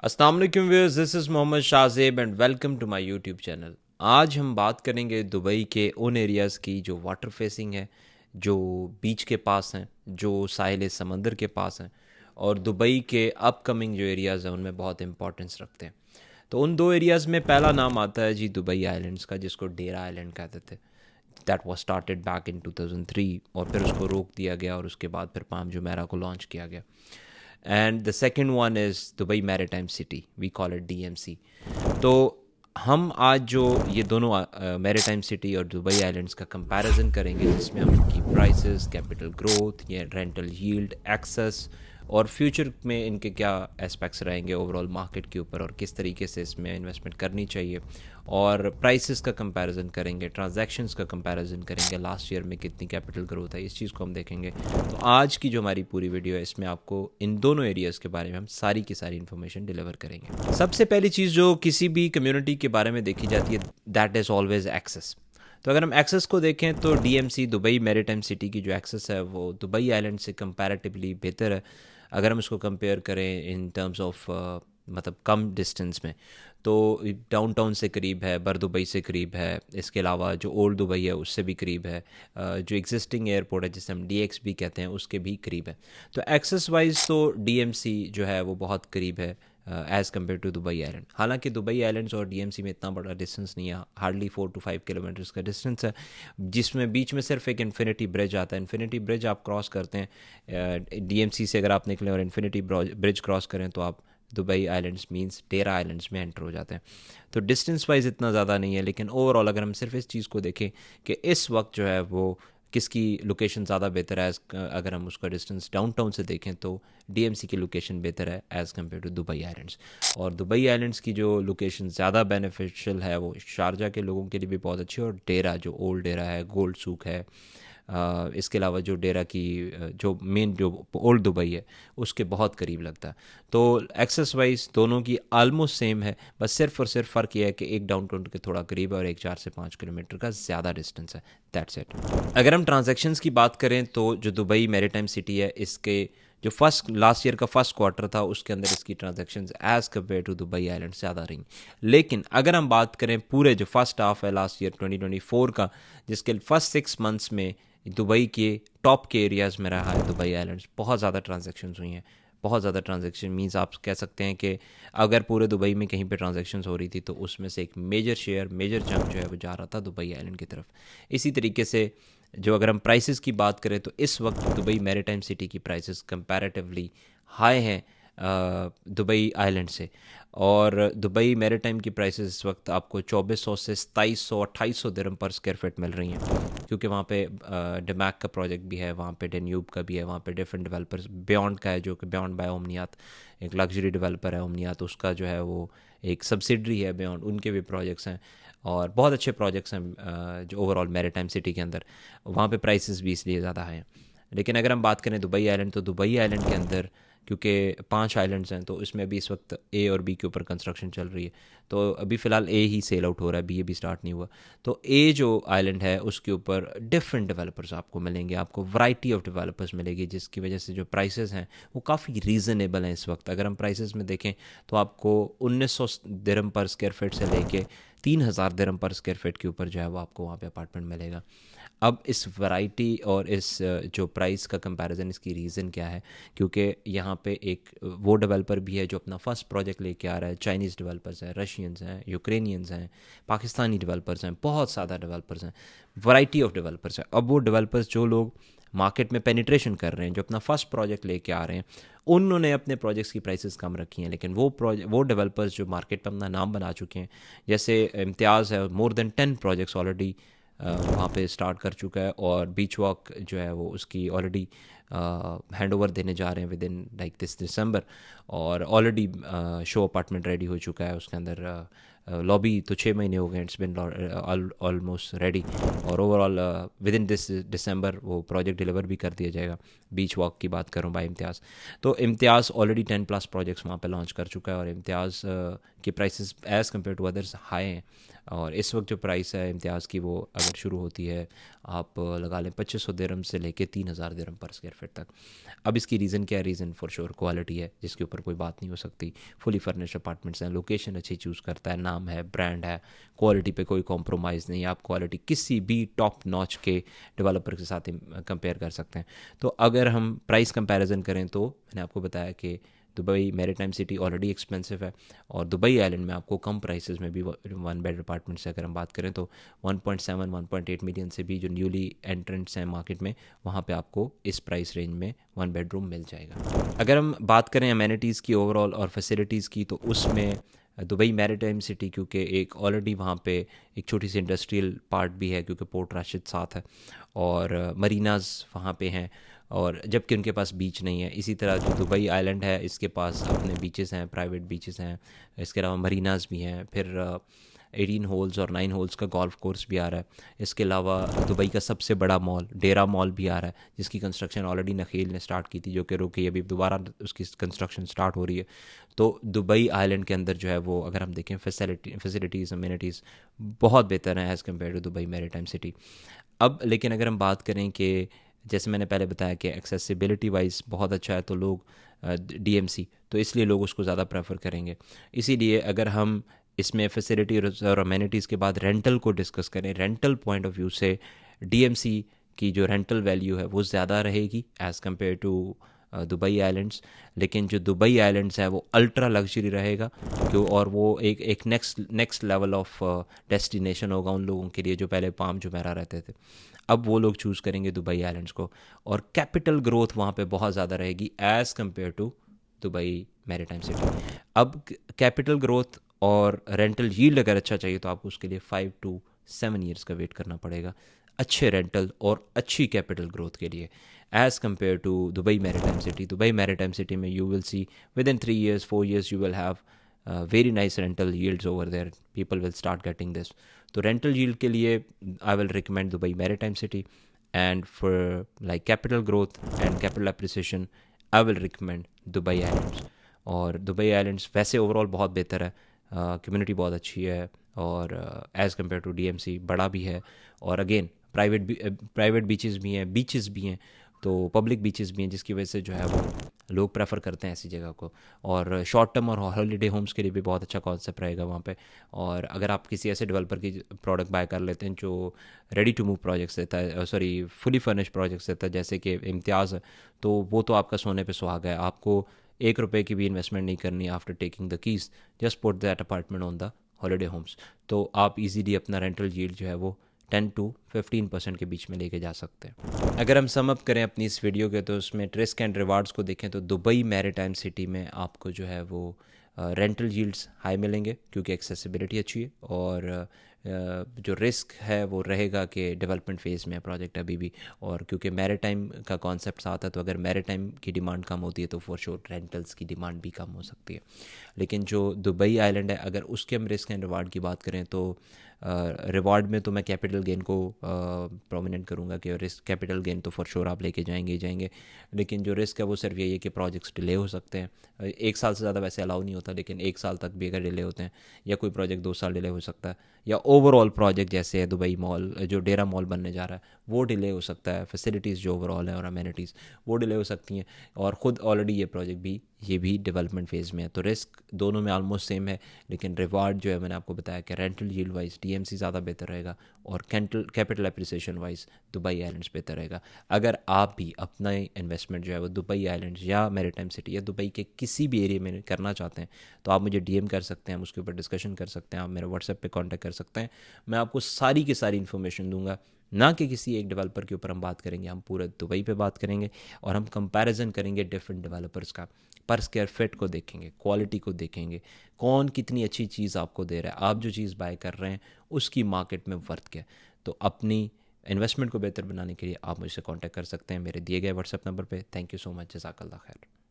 अस्सलाम वालेकुम viewers, this is Mohammad Shahzeb and welcome to my YouTube channel. आज हम बात करेंगे दुबई के उन एरियाज़ की जो वाटर फेसिंग है, जो बीच के पास हैं, जो साहिल समंदर के पास हैं और दुबई के अपकमिंग जो एरियाज़ हैं उनमें बहुत इंपॉर्टेंस रखते हैं। तो उन दो एरियाज़ में पहला नाम आता है जी दुबई आइलैंड्स का, जिसको डेरा आइलैंड कहते थे। That was started back in 2003 और फिर उसको रोक दिया गया और उसके बाद फिर पाम जुमेरा को लॉन्च किया गया। And the second one is Dubai maritime City, we call it DMC। तो हम आज जो ये दोनों मैरीटाइम सिटी और दुबई आइलैंड्स का कंपैरिजन करेंगे, जिसमें हम इनकी प्राइसेस, कैपिटल ग्रोथ, ये रेंटल यील्ड, एक्सेस और फ्यूचर में इनके क्या एस्पेक्ट्स रहेंगे ओवरऑल मार्केट के ऊपर और किस तरीके से इसमें इन्वेस्टमेंट करनी चाहिए, और प्राइसेस का कंपैरिजन करेंगे, ट्रांजैक्शंस का कंपैरिजन करेंगे, लास्ट ईयर में कितनी कैपिटल ग्रोथ है, इस चीज़ को हम देखेंगे। तो आज की जो हमारी पूरी वीडियो है इसमें आपको इन दोनों एरियाज़ के बारे में हम सारी की सारी इन्फॉर्मेशन डिलीवर करेंगे। सबसे पहली चीज़ जो किसी भी कम्युनिटी के बारे में देखी जाती है, दैट इज़ ऑलवेज एक्सेस। तो अगर हम एक्सेस को देखें तो DMC दुबई मैरीटाइम सिटी की जो एक्सेस है वो दुबई आइलैंड से कंपैरेटिवली बेहतर है। अगर हम इसको कंपेयर करें इन टर्म्स ऑफ मतलब कम डिस्टेंस में, तो डाउनटाउन से करीब है, बर दुबई से करीब है, इसके अलावा जो ओल्ड दुबई है उससे भी करीब है, जो एग्जिस्टिंग एयरपोर्ट है जिसे हम DXB कहते हैं उसके भी करीब है। तो एक्सेस वाइज तो DMC जो है वो बहुत करीब है as compare to Dubai Island. हालांकि दुबई आइलैंड्स और DMC में इतना बड़ा डिस्टेंस नहीं है, हार्डली 4 to 5 किलोमीटर्स का डिस्टेंस है, जिसमें बीच में सिर्फ एक इन्फिनिटी ब्रिज आता है। इन्फिनिटी ब्रिज आप क्रॉस करते हैं DMC से, अगर आप निकलें और इन्फिनिटी ब्रिज क्रॉस करें तो आप दुबई आइलैंड्स मींस डेरा आइलैंड्स में एंटर हो जाते हैं। तो डिस्टेंस वाइज इतना ज़्यादा नहीं है, लेकिन ओवरऑल अगर हम सिर्फ इस चीज़ को देखें कि इस वक्त जो है वो किसकी लोकेशन ज़्यादा बेहतर है, अगर हम उसका डिस्टेंस डाउनटाउन से देखें तो DMC की लोकेशन बेहतर है as compare to Dubai Islands. और दुबई आइलैंड्स की जो लोकेशन ज़्यादा बेनिफिशियल है वो शारजा के लोगों के लिए भी बहुत अच्छी है, और डेरा जो ओल्ड डेरा है, गोल्ड सूक है, इसके अलावा जो डेरा की जो मेन जो ओल्ड दुबई है उसके बहुत करीब लगता है। तो एक्सेस वाइज दोनों की आलमोस्ट सेम है, बस सिर्फ और सिर्फ फ़र्क ये है कि एक डाउनटाउन के थोड़ा करीब है और एक 4 से 5 किलोमीटर का ज़्यादा डिस्टेंस है। That's it. अगर हम ट्रांजैक्शंस की बात करें तो जो दुबई मैरीटाइम सिटी है, इसके जो फर्स्ट लास्ट ईयर का फर्स्ट क्वार्टर था उसके अंदर इसकी transactions as compare to Dubai Island ज़्यादा रही। लेकिन अगर हम बात करें पूरे जो फर्स्ट हाफ है लास्ट ईयर 2024 का, जिसके फर्स्ट 6 मंथ्स में दुबई के टॉप के एरियाज़ में रहा है दुबई आइलैंड्स, बहुत ज़्यादा ट्रांजैक्शंस हुई हैं। बहुत ज़्यादा ट्रांजैक्शन मीन्स आप कह सकते हैं कि अगर पूरे दुबई में कहीं पे ट्रांजैक्शंस हो रही थी तो उसमें से एक मेजर शेयर, मेजर चंक जो है वो जा रहा था दुबई आइलैंड की तरफ। इसी तरीके से जो अगर हम प्राइसेस की बात करें तो इस वक्त दुबई मैरीटाइम सिटी की प्राइसेस कंपैरेटिवली हाई हैं दुबई आइलैंड से। और दुबई मैरीटाइम की प्राइसेस इस वक्त आपको 2400 से 2700 2800 दिरहम पर स्क्वायर फीट मिल रही हैं, क्योंकि वहाँ पे डमैक का प्रोजेक्ट भी है, वहाँ पे डेन्यूब का भी है, वहाँ पे डिफरेंट डेवलपर्स, बियॉन्ड का है जो कि बियॉन्ड बाय ओमनियात एक लग्जरी डेवलपर है ओमनियात, उसका जो है वो एक सब्सिडरी है बियॉन्ड, उनके भी प्रोजेक्ट्स हैं और बहुत अच्छे प्रोजेक्ट्स हैं जो ओवरऑल मैरीटाइम सिटी के अंदर। वहाँ पे प्राइसेस भी इसलिए ज़्यादा हैं। लेकिन अगर हम बात करें दुबई आइलैंड, तो दुबई आइलैंड के अंदर क्योंकि 5 आइलैंड्स हैं तो इसमें अभी इस वक्त A और B के ऊपर कंस्ट्रक्शन चल रही है। तो अभी फ़िलहाल A ही सेल आउट हो रहा है, B अभी स्टार्ट नहीं हुआ। तो A जो आइलैंड है उसके ऊपर डिफरेंट डेवलपर्स आपको मिलेंगे, आपको वैरायटी ऑफ डेवलपर्स मिलेगी, जिसकी वजह से जो प्राइसेस हैं वो काफ़ी रीज़नेबल हैं इस वक्त। अगर हम प्राइसेस में देखें तो आपको 1900 दिरहम पर स्क्वायर फीट से लेके 3000 दिरहम पर स्क्वायर फीट के ऊपर जो है वो आपको वहाँ पे अपार्टमेंट मिलेगा। अब इस वैरायटी और इस जो प्राइस का कंपैरिजन, इसकी रीज़न क्या है? क्योंकि यहाँ पे एक वो डेवलपर भी है जो अपना फर्स्ट प्रोजेक्ट लेके आ रहा है, चाइनीज़ डेवलपर्स हैं, रशियंस हैं, यूक्रेनियंस हैं, पाकिस्तानी डेवलपर्स हैं, बहुत ज़्यादा डेवलपर्स हैं, वैरायटी ऑफ डेवलपर्स हैं। अब वो डेवलपर्स जो लोग मार्केट में पेनिट्रेशन कर रहे हैं, जो अपना फर्स्ट प्रोजेक्ट लेके आ रहे हैं, उन्होंने अपने प्रोजेक्ट्स की प्राइसेस कम रखी हैं, लेकिन वो डेवलपर्स जो मार्केट में अपना नाम बना चुके हैं, जैसे इम्तियाज़ है, मोर देन 10 प्रोजेक्ट्स ऑलरेडी वहाँ पे स्टार्ट कर चुका है, और बीच वॉक जो है वो उसकी ऑलरेडी हैंड ओवर देने जा रहे हैं विद इन लाइक दिस दिसंबर, और ऑलरेडी शो अपार्टमेंट रेडी हो चुका है उसके अंदर। लॉबी तो 6 महीने हो गए, इट्स बिन ऑलमोस्ट रेडी, और ओवरऑल विद इन दिस दिसंबर वो प्रोजेक्ट डिलीवर भी कर दिया जाएगा। बीच वॉक की बात करूँ बाय इम्तियाज़, तो इम्तियाज़ ऑलरेडी 10+ प्रोजेक्ट्स वहाँ पे लॉन्च कर चुका है, और इम्तियाज़ के prices as compare to others high हैं। और इस वक्त जो प्राइस है इम्तियाज़ की, वो अगर शुरू होती है आप लगा लें 2500 दिरहम से लेके 3000 दिरहम पर स्क्वायर फीट तक। अब इसकी रीज़न क्या है? रीज़न फॉर श्योर क्वालिटी है, जिसके ऊपर कोई बात नहीं हो सकती। फुली फर्निश्ड अपार्टमेंट्स हैं, लोकेशन अच्छी चूज़ करता है, नाम है, ब्रांड है, क्वालिटी पे कोई कॉम्प्रोमाइज़ नहीं। आप क्वालिटी किसी भी टॉप नॉच के डेवलपर के साथ कंपेयर कर सकते हैं। तो अगर हम प्राइस कंपैरिजन करें तो मैंने आपको बताया कि Dubai maritime city already expensive है, और दुबई आइलैंड में आपको कम प्राइसेस में भी 1 बेड अपार्टमेंट से अगर हम बात करें तो 1.7 1.8 मिलियन से भी जो न्यूली एंट्रेंट्स हैं मार्केट में, वहाँ पे आपको इस प्राइस रेंज में 1 बेडरूम मिल जाएगा। अगर हम बात करें अमेनिटीज़ की ओवरऑल और फैसिलिटीज़ की, तो उसमें दुबई मैरीटाइम सिटी, क्योंकि एक ऑलरेडी वहाँ पे एक छोटी सी इंडस्ट्रियल पार्ट भी है, क्योंकि पोर्ट राशिद साथ है, और मरीनाज़ वहाँ पे हैं, और जबकि उनके पास बीच नहीं है। इसी तरह जो दुबई आइलैंड है, इसके पास अपने बीचेस हैं, प्राइवेट बीचेस हैं, इसके अलावा मरीनाज़ भी हैं, फिर 18 होल्स और 9 होल्स का गोल्फ कोर्स भी आ रहा है। इसके अलावा दुबई का सबसे बड़ा मॉल डेरा मॉल भी आ रहा है, जिसकी कंस्ट्रक्शन ऑलरेडी नखील ने स्टार्ट की थी, जो कि रुकी, अभी दोबारा उसकी कंस्ट्रक्शन स्टार्ट हो रही है। तो दुबई आइलैंड के अंदर जो है वो, अगर हम देखें फैसिलिटीज़ अम्यूनिटीज़ बहुत बेहतर हैं as compare to Dubai maritime City. अब लेकिन अगर हम बात करें कि जैसे मैंने पहले बताया कि एक्सेसिबिलिटी वाइज बहुत अच्छा है, तो लोग डीएमसी, तो इसलिए लोग उसको ज़्यादा प्रेफर करेंगे। इसीलिए अगर हम इसमें फैसिलिटी और अमेनिटीज़ के बाद रेंटल को डिस्कस करें, रेंटल पॉइंट ऑफ व्यू से डीएमसी की जो रेंटल वैल्यू है वो ज़्यादा रहेगी as compare to Dubai Islands. लेकिन जो दुबई आइलैंड्स है वो अल्ट्रा लग्जरी रहेगा, क्यों, और वो एक नेक्स्ट लेवल ऑफ डेस्टिनेशन होगा उन लोगों के लिए जो पहले पाम जुमेरा रहते थे। अब वो लोग चूज़ करेंगे दुबई आइलैंड्स को, और कैपिटल ग्रोथ वहाँ पे बहुत ज़्यादा रहेगी as compare to Dubai maritime City. अब कैपिटल ग्रोथ और रेंटल यील्ड अगर अच्छा चाहिए, तो आपको उसके लिए 5 to 7 ईयर्स का वेट करना पड़ेगा, अच्छे रेंटल और अच्छी कैपिटल ग्रोथ के लिए, as compare to Dubai maritime city. Dubai maritime city में you will see within 3 years 4 years you will have very nice rental yields over there. People will start getting this. तो rental yield के लिए I will recommend Dubai maritime city, and for like capital growth and capital appreciation I will recommend Dubai Islands. और Dubai islands वैसे overall बहुत बेहतर है, community बहुत अच्छी है, और एज़ कम्पेयर टू डीएमसी बड़ा भी है, और अगेन प्राइवेट बीचेस भी हैं, तो पब्लिक बीचेस भी हैं, जिसकी वजह से जो है वो लोग प्रेफर करते हैं ऐसी जगह को। और शॉर्ट टर्म और हॉलीडे होम्स के लिए भी बहुत अच्छा कॉन्सेप्ट रहेगा वहाँ पे। और अगर आप किसी ऐसे डेवलपर की प्रोडक्ट बाय कर लेते हैं जो रेडी टू मूव प्रोजेक्ट्स देता है, सॉरी फुली फर्निश्ड प्रोजेक्ट्स देता है, जैसे कि इम्तियाज़ है, तो वो तो आपका सोने पे सुहागा है। आपको 1 रुपये की भी इन्वेस्टमेंट नहीं करनी after taking the keys, just put that apartment on the holiday homes. तो आप इजीली अपना रेंटल यील्ड जो है वो 10 to 15% के बीच में लेके जा सकते हैं। अगर हम सम अप करें अपनी इस वीडियो के, तो उसमें रिस्क एंड रिवार्ड्स को देखें तो दुबई मैरीटाइम सिटी में आपको जो है वो रेंटल यील्ड्स हाई मिलेंगे, क्योंकि एक्सेसिबिलिटी अच्छी है, और जो रिस्क है वो रहेगा कि डेवलपमेंट फेज़ में है प्रोजेक्ट अभी भी, और क्योंकि मैरीटाइम का कॉन्सेप्ट साथ है, तो अगर मैरीटाइम की डिमांड कम होती है तो फॉर श्योर रेंटल्स की डिमांड भी कम हो सकती है। लेकिन जो दुबई आइलैंड है, अगर उसके हम रिस्क एंड रिवार्ड की बात करें, तो रिवार्ड में तो मैं कैपिटल गेन को प्रोमिनेंट करूँगा कि रिस्क कैपिटल गेन तो फॉर श्योर आप लेके जाएंगे ही जाएंगे, लेकिन जो रिस्क है वो सिर्फ यही है कि प्रोजेक्ट्स डिले हो सकते हैं। 1 साल से ज़्यादा वैसे अलाउ नहीं होता, लेकिन 1 साल तक भी अगर डिले होते हैं, या कोई प्रोजेक्ट 2 साल डिले हो सकता है, या ओवरऑल प्रोजेक्ट जैसे है दुबई मॉल, जो डेरा मॉल बनने जा रहा है, वो डिले हो सकता है। फैसिलिटीज़ जो ओवरऑल है और अमेनिटीज़ वो डिले हो सकती हैं, और ख़ुद ऑलरेडी ये भी डेवलपमेंट फेज़ में है, तो रिस्क दोनों में ऑलमोस्ट सेम है। लेकिन रिवार्ड जो है मैंने आपको बताया कि रेंटल यील्ड वाइज डीएमसी ज़्यादा बेहतर रहेगा, और capital appreciation wise Dubai islands बेहतर रहेगा। अगर आप भी अपना इन्वेस्टमेंट जो है वो दुबई आइलैंड्स या मैरीटाइम सिटी या दुबई के किसी भी एरिया में करना चाहते हैं, तो आप मुझे डीएम कर सकते हैं, हम उसके ऊपर डिस्कशन कर सकते हैं, आप मेरे व्हाट्सएप पे कांटेक्ट कर सकते हैं। मैं आपको सारी की सारी इन्फॉर्मेशन दूंगा, ना कि किसी एक डेवलपर के ऊपर हम बात करेंगे, हम पूरे दुबई पे बात करेंगे, और हम कंपैरिजन करेंगे डिफरेंट डेवलपर्स का, पर स्क्वायर फिट को देखेंगे, क्वालिटी को देखेंगे, कौन कितनी अच्छी चीज़ आपको दे रहा है, आप जो चीज़ बाय कर रहे हैं उसकी मार्केट में वर्थ क्या है। तो अपनी इन्वेस्टमेंट को बेहतर बनाने के लिए आप मुझसे कांटेक्ट कर सकते हैं मेरे दिए गए व्हाट्सएप नंबर पे। थैंक यू सो मच, जज़ाकल्लाह खैर।